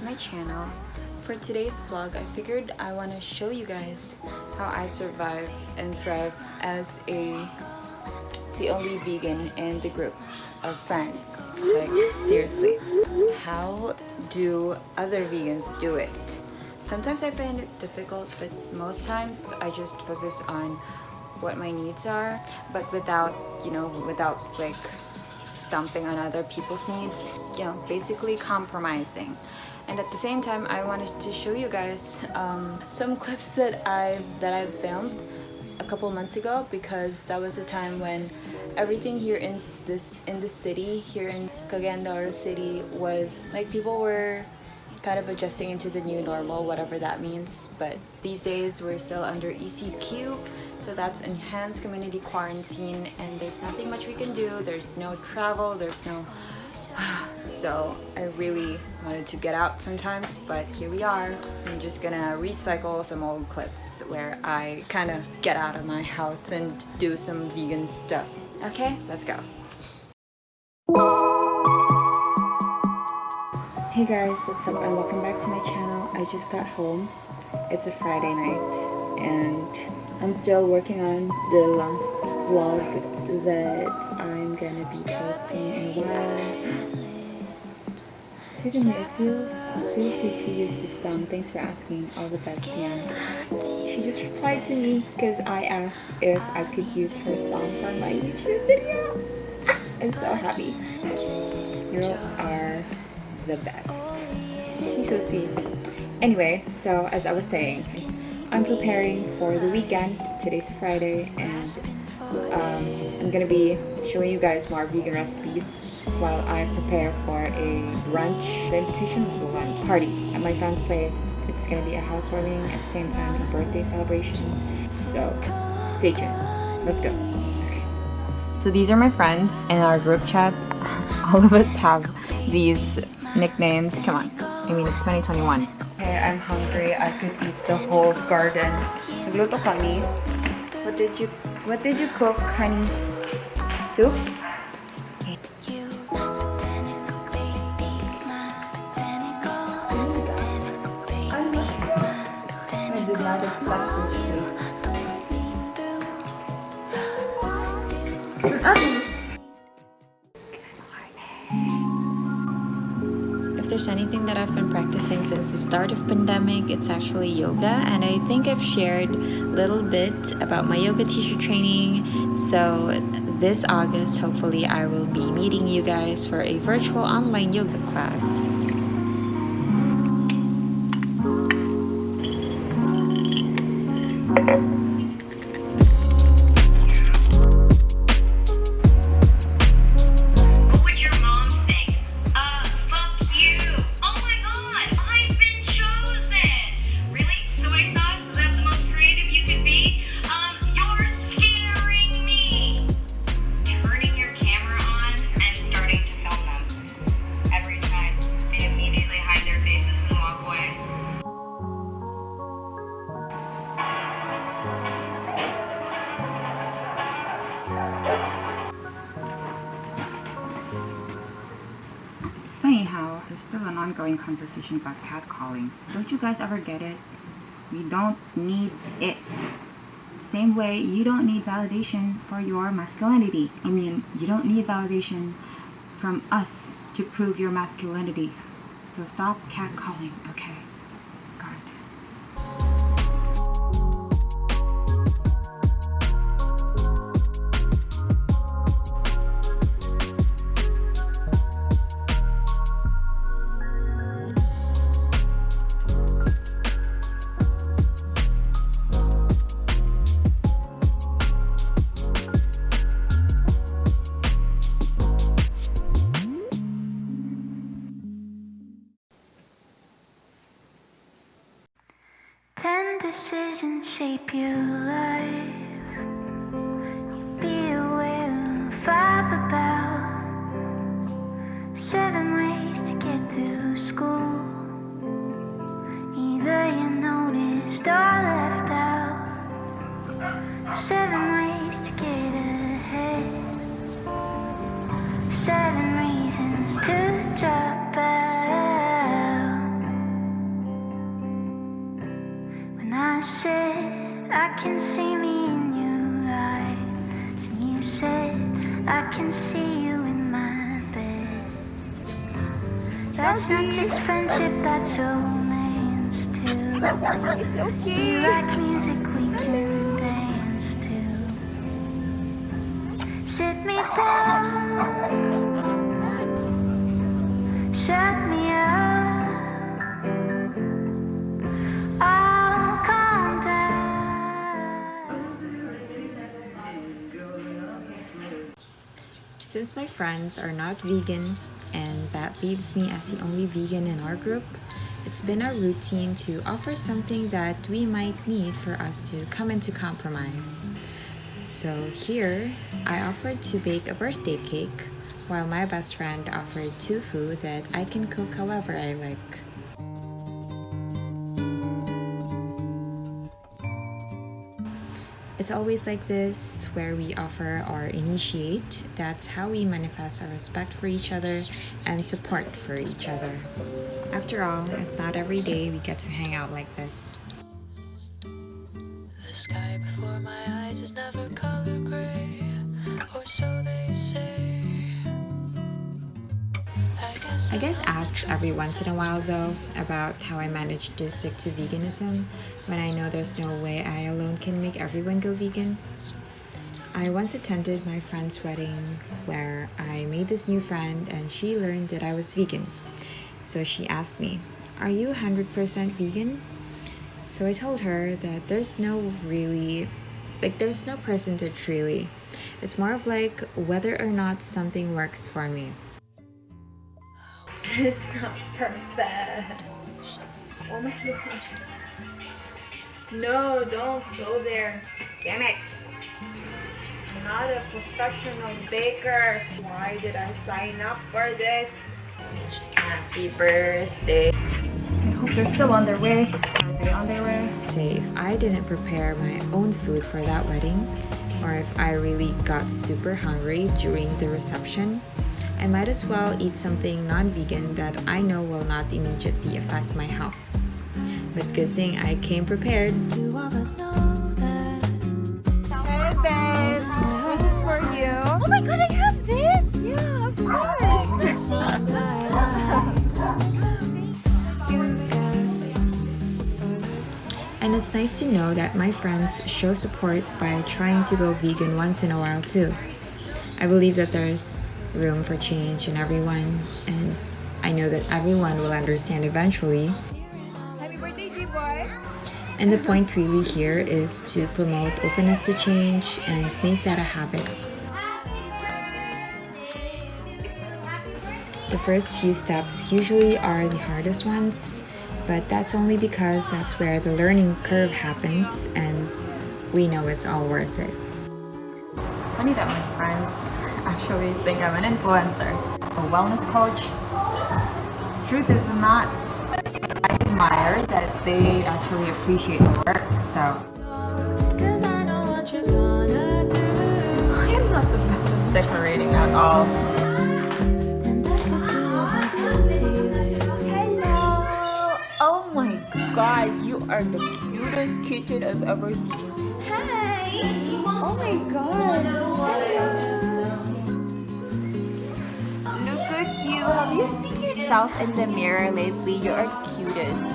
to my channel. For today's vlog, I figured I want to show you guys how I survive and thrive as the only vegan in the group of friends. Like, seriously, how do other vegans do it? Sometimes I find it difficult, but most times I just focus on what my needs are, but without like stumping on other people's needs, basically compromising. And at the same time, I wanted to show you guys some clips that I've filmed a couple months ago, because that was the time when everything here in the city, here in Cagayan de Oro City, was like people were kind of adjusting into the new normal, whatever that means. But these days we're still under ECQ, so that's enhanced community quarantine, and there's nothing much we can do. There's no travel, there's no so I really wanted to get out sometimes, but here we are. I'm just gonna recycle some old clips where I kind of get out of my house and do some vegan stuff. Okay, let's go. Hey guys, what's up, and welcome back to my channel. I just got home. It's a Friday night and I'm still working on the last vlog that I'm gonna be posting in a while. So if you feel free to use this song. Thanks for asking. All the best, Liana. She just replied to me because I asked if I could use her song for my YouTube video. I'm so happy. You are the best. She's so sweet. Anyway, so as I was saying, I'm preparing for the weekend. Today's Friday, and I'm gonna be showing you guys more vegan recipes while I prepare for a brunch. The invitation was a lunch party at my friend's place. It's gonna be a housewarming at the same time a birthday celebration. So stay tuned. Let's go. Okay. So these are my friends in our group chat. All of us have these nicknames. Come on. I mean, it's 2021. Okay, I'm hungry. I could eat the whole garden. Nagluto kami. What did you cook, honey? Soup? I did not expect this taste. If there's anything that I've been practicing since the start of pandemic, it's actually yoga, and I think I've shared a little bit about my yoga teacher training. So this August, hopefully I will be meeting you guys for a virtual online yoga class. It's funny how there's still an ongoing conversation about catcalling. Don't you guys ever get it? We don't need it. Same way you don't need validation for your masculinity. I mean, you don't need validation from us to prove your masculinity. So stop catcalling, okay? God. Decisions shape your life. Be aware of 5 about 7 ways to get through school. Either you noticed or left out. 7 ways to get ahead. 7 reasons to drop out. can see me in your eyes. And you said I can see you in my bed. That's not just friendship, that's romance too. It's okay. You like music we can dance to. Sit me down, shut me up, I'll calm down. Since my friends are not vegan, and that leaves me as the only vegan in our group, it's been our routine to offer something that we might need for us to come into compromise. So here, I offered to bake a birthday cake, while my best friend offered tofu that I can cook however I like. It's always like this, where we offer or initiate. That's how we manifest our respect for each other and support for each other. After all, it's not every day we get to hang out like this. The sky before my eyes is never color gray, or so they say. I get asked every once in a while though about how I managed to stick to veganism when I know there's no way I alone can make everyone go vegan. I once attended my friend's wedding where I made this new friend and she learned that I was vegan. So she asked me, "Are you 100% vegan?" So I told her that there's no percentage really. It's more of like whether or not something works for me. It's not perfect. Oh my gosh. No, don't go there. Damn it. I'm not a professional baker. Why did I sign up for this? Happy birthday. I hope they're still on their way. Are they on their way? Say, if I didn't prepare my own food for that wedding, or if I really got super hungry during the reception, I might as well eat something non-vegan that I know will not immediately affect my health. But good thing I came prepared. Hey babe, this is for you. Oh my god, I have this? Yeah, of course. And it's nice to know that my friends show support by trying to go vegan once in a while too. I believe that there's room for change in everyone, and I know that everyone will understand eventually. Happy birthday, G-Boy! And the point really here is to promote openness to change and make that a habit. The first few steps usually are the hardest ones, but that's only because that's where the learning curve happens, and we know it's all worth it. It's funny that my friends actually think I'm an influencer, a wellness coach. Truth is not, I admire that they actually appreciate the work, so. I am not the best at decorating at all. Hello! Oh my god, you are the cutest kitchen I've ever seen. Hi! Oh my god! Look at you. Have you seen yourself in the mirror lately? You are cutest.